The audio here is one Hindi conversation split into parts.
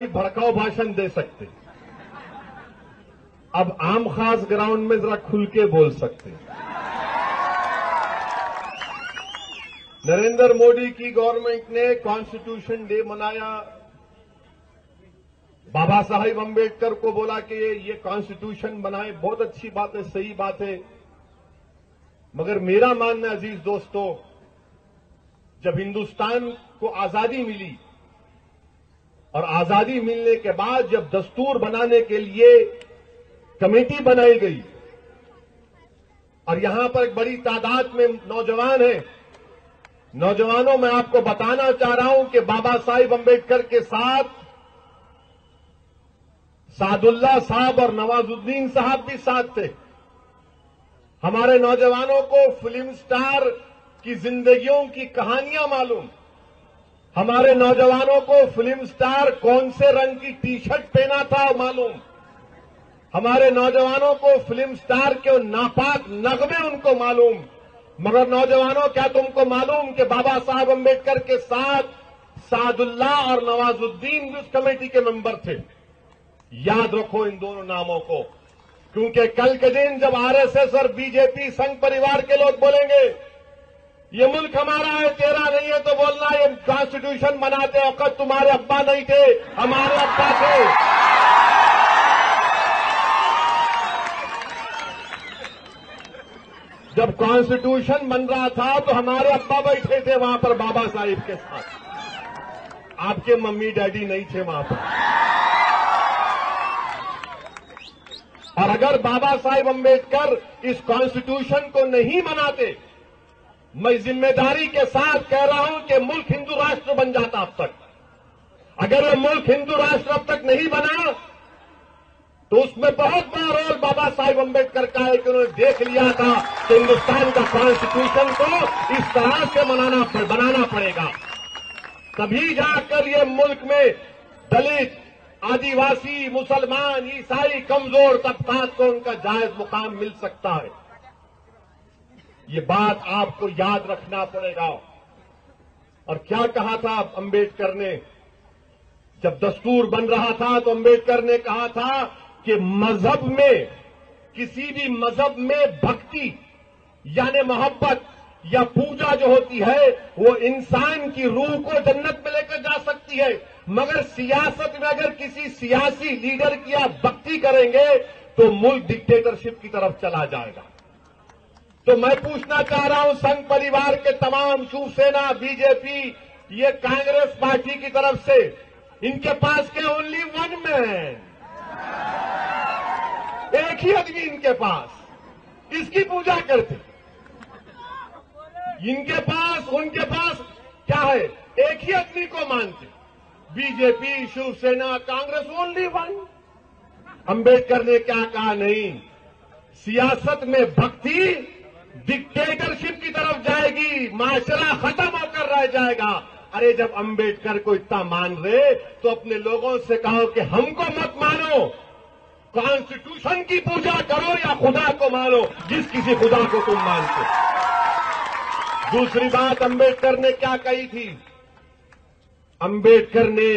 भड़काऊ भाषण दे सकते, अब आम खास ग्राउंड में जरा खुल के बोल सकते। नरेंद्र मोदी की गवर्नमेंट ने कॉन्स्टिट्यूशन डे मनाया, बाबा साहिब अम्बेडकर को बोला कि ये कॉन्स्टिट्यूशन बनाए, बहुत अच्छी बात है, सही बात है। मगर मेरा मानना अजीज दोस्तों, जब हिंदुस्तान को आजादी मिली और आजादी मिलने के बाद जब दस्तूर बनाने के लिए कमेटी बनाई गई और यहां पर एक बड़ी तादाद में नौजवान हैं, नौजवानों में आपको बताना चाह रहा हूं कि बाबा साहिब अम्बेडकर के साथ सादुल्ला साहब और नवाजुद्दीन साहब भी साथ थे। हमारे नौजवानों को फिल्म स्टार की जिंदगियों की कहानियां मालूम, हमारे नौजवानों को फिल्म स्टार कौन से रंग की टी शर्ट पहना था मालूम, हमारे नौजवानों को फिल्म स्टार के नापाक नगमे उनको मालूम। मगर नौजवानों, क्या तुमको मालूम कि बाबा साहब अम्बेडकर के साथ सादुल्ला और नवाजुद्दीन भी उस कमेटी के मेंबर थे। याद रखो इन दोनों नामों को, क्योंकि कल के दिन जब आरएसएस और बीजेपी संघ परिवार के लोग बोलेंगे ये मुल्क हमारा है तेरा नहीं है, तो बोलना ये कॉन्स्टिट्यूशन बनाते वक्त तुम्हारे अब्बा नहीं थे, हमारे अब्बा थे। जब कॉन्स्टिट्यूशन बन रहा था तो हमारे अब्बा बैठे थे वहां पर बाबा साहिब के साथ, आपके मम्मी डैडी नहीं थे वहां पर। और अगर बाबा साहिब अम्बेडकर इस कॉन्स्टिट्यूशन को नहीं बनाते, मैं जिम्मेदारी के साथ कह रहा हूं कि मुल्क हिंदू राष्ट्र बन जाता अब तक। अगर ये मुल्क हिंदू राष्ट्र अब तक नहीं बना तो उसमें बहुत बड़ा रोल बाबा साहिब अम्बेडकर का है कि उन्होंने देख लिया था कि हिंदुस्तान का कॉन्स्टिट्यूशन को इस तरह से बनाना पड़ेगा, तभी जाकर ये मुल्क में दलित, आदिवासी, मुसलमान, ईसाई, कमजोर तबकात को उनका जायज मुकाम मिल सकता है। ये बात आपको याद रखना पड़ेगा। और क्या कहा था अम्बेडकर ने, जब दस्तूर बन रहा था तो अम्बेडकर ने कहा था कि मजहब में, किसी भी मजहब में भक्ति यानी मोहब्बत या पूजा जो होती है वो इंसान की रूह को जन्नत में लेकर जा सकती है, मगर सियासत में अगर किसी सियासी लीडर की आप भक्ति करेंगे तो मुल्क डिक्टेटरशिप की तरफ चला जाएगा। तो मैं पूछना चाह रहा हूं संघ परिवार के तमाम, शिवसेना, बीजेपी, ये कांग्रेस पार्टी की तरफ से, इनके पास के ओनली वन मैन, एक ही आदमी इनके पास, इसकी पूजा करते। इनके पास, उनके पास क्या है, एक ही आदमी को मानते, BJP, Shiv Sena, Congress, only one. Ambedkar ने क्या कहा, नहीं, सियासत में भक्ति डिक्टेटरशिप की तरफ जाएगी, माशरा खत्म होकर रह जाएगा। अरे जब अम्बेडकर को इतना मान रहे तो अपने लोगों से कहो कि हमको मत मानो, कॉन्स्टिट्यूशन की पूजा करो या खुदा को मानो, जिस किसी खुदा को तुम मानते। दूसरी बात अम्बेडकर ने क्या कही थी, अम्बेडकर ने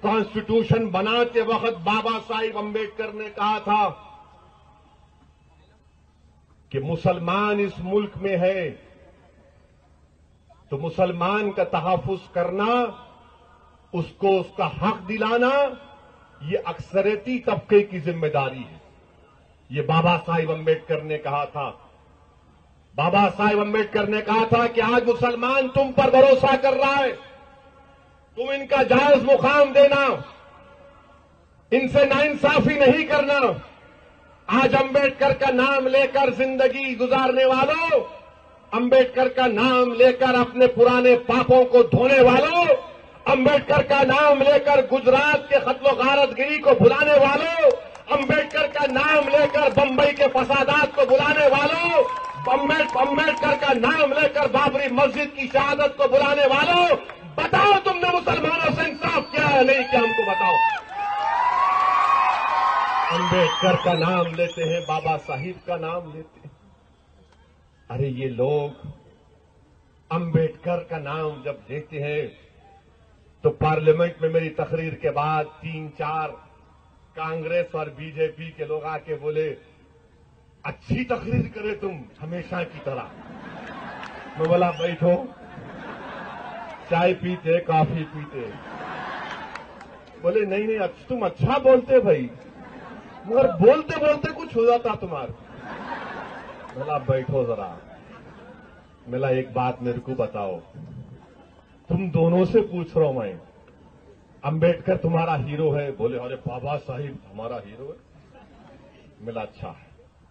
कॉन्स्टिट्यूशन बनाते वक्त बाबा साहिब अम्बेडकर ने कहा था कि मुसलमान इस मुल्क में है तो मुसलमान का तहफ्फुज करना, उसको उसका हक दिलाना, ये अक्सरियती तबके की जिम्मेदारी है। ये बाबा साहिब अम्बेडकर ने कहा था। बाबा साहिब अम्बेडकर ने कहा था कि आज मुसलमान तुम पर भरोसा कर रहा है, तुम इनका जायज मुकाम देना, इनसे नाइंसाफी नहीं करना। आज अम्बेडकर का नाम लेकर जिंदगी गुजारने वालों, अम्बेडकर का नाम लेकर अपने पुराने पापों को धोने वालों, अम्बेडकर का नाम लेकर गुजरात के खत्लो गारतगिरी को भुलाने वालों, अम्बेडकर का नाम लेकर बंबई के फसादात को बुलाने वालों, अम्बेडकर का नाम लेकर बाबरी मस्जिद की शहादत को बुलाने वालों, बताओ तुमने मुसलमानों से इंसाफ किया है नहीं क्या, हमको बताओ। अम्बेडकर का नाम लेते हैं, बाबा साहिब का नाम लेते हैं। अरे ये लोग अम्बेडकर का नाम जब देते हैं तो पार्लियामेंट में मेरी तकरीर के बाद 3-4 कांग्रेस और बीजेपी के लोग आके बोले, अच्छी तकरीर करे तुम हमेशा की तरह। मैं बोला बैठो, चाय पीते कॉफी पीते। बोले नहीं नहीं तुम अच्छा बोलते भाई, मगर बोलते बोलते कुछ हो जाता तुम्हारा। बोला बैठो जरा। बोला एक बात मेरे को बताओ, तुम दोनों से पूछ रहा हूं मैं, अंबेडकर तुम्हारा हीरो है? बोले अरे बाबा साहिब हमारा हीरो है। मिला अच्छा,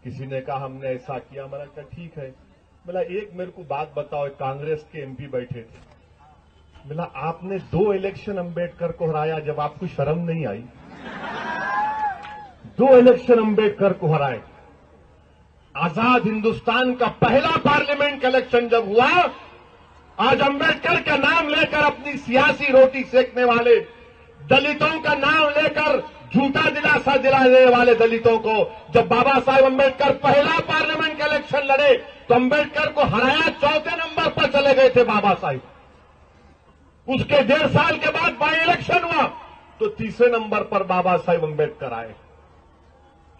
किसी ने कहा हमने ऐसा किया। मैंने कहा ठीक है। मिला एक मेरे को बात बताओ, कांग्रेस के एमपी बैठे थे, मिला आपने 2 इलेक्शन अंबेडकर को हराया, जब आपको शर्म नहीं आई? 2 इलेक्शन अंबेडकर को हराए। आजाद हिंदुस्तान का पहला पार्लियामेंट का इलेक्शन जब हुआ, आज अंबेडकर का नाम लेकर अपनी सियासी रोटी सेकने वाले, दलितों का नाम लेकर झूठा दिलासा दिलाने वाले दलितों को, जब बाबा साहेब अंबेडकर पहला पार्लियामेंट का इलेक्शन लड़े तो अंबेडकर को हराया 4थे नंबर पर चले गए थे बाबा साहेब। उसके 1.5 साल के बाद बाई इलेक्शन हुआ तो 3रे नंबर पर बाबा साहेब अंबेडकर आए।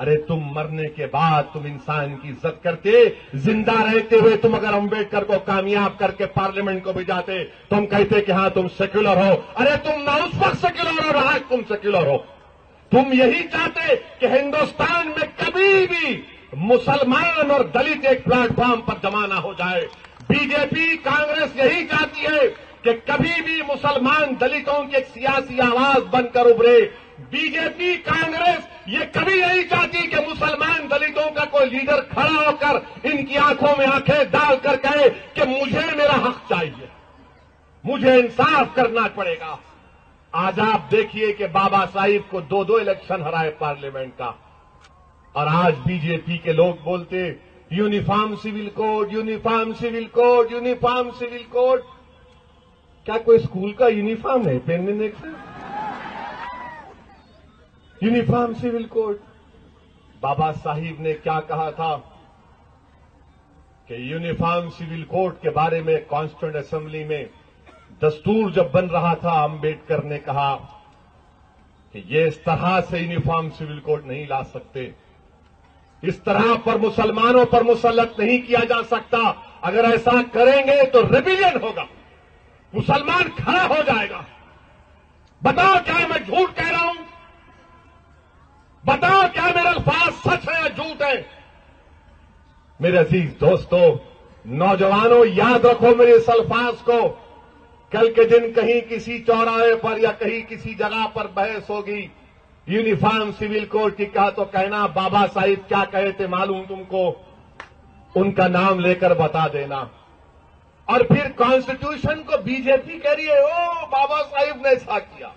अरे तुम मरने के बाद तुम इंसान की इज्जत करते, जिंदा रहते हुए तुम अगर अंबेडकर को कामयाब करके पार्लियामेंट को भिजाते तो हम कहते कि हाँ तुम सेक्युलर हो। अरे तुम ना उस वक्त सेक्युलर हो, आज तुम सेक्युलर हो। तुम यही चाहते कि हिंदुस्तान में कभी भी मुसलमान और दलित एक प्लेटफॉर्म पर जमा ना हो जाए। बीजेपी कांग्रेस यही चाहती है कि कभी भी मुसलमान दलितों की एक सियासी आवाज बनकर उभरे। बीजेपी कांग्रेस ये कभी नहीं चाहती कि मुसलमान दलितों का कोई लीडर खड़ा होकर इनकी आंखों में आंखें डालकर कहे कि मुझे मेरा हक चाहिए, मुझे इंसाफ करना पड़ेगा। आज आप देखिए कि बाबा साहिब को 2 इलेक्शन हराए पार्लियामेंट का, और आज बीजेपी के लोग बोलते uniform civil code, uniform civil code, uniform civil code. क्या कोई स्कूल का यूनिफॉर्म है पहनने का? Uniform civil code. Baba Saheb ने क्या कहा था कि यूनिफॉर्म सिविल कोड के बारे में कॉन्स्टिट्यूएंट असेंबली में दस्तूर जब बन रहा था, अंबेडकर ने कहा कि ये इस तरह से यूनिफॉर्म सिविल कोड नहीं ला सकते, इस तरह पर मुसलमानों पर मुसल्लत नहीं किया जा सकता। अगर ऐसा करेंगे तो रिबिलियन होगा, मुसलमान खड़ा हो जाएगा। बताओ क्या मैं झूठ कह रहा हूं? बताओ क्या मेरे अल्फाज सच है या झूठ है? मेरे अजीज दोस्तों, नौजवानों, याद रखो मेरे इस अल्फाज को। कल के दिन कहीं किसी चौराहे पर या कहीं किसी जगह पर बहस होगी यूनिफॉर्म सिविल कोड की, कहा तो कहना बाबा साहिब क्या कहे थे मालूम तुमको, उनका नाम लेकर बता देना। और फिर कॉन्स्टिट्यूशन को बीजेपी कह रही है, ओ बाबा साहिब ने ऐसा किया।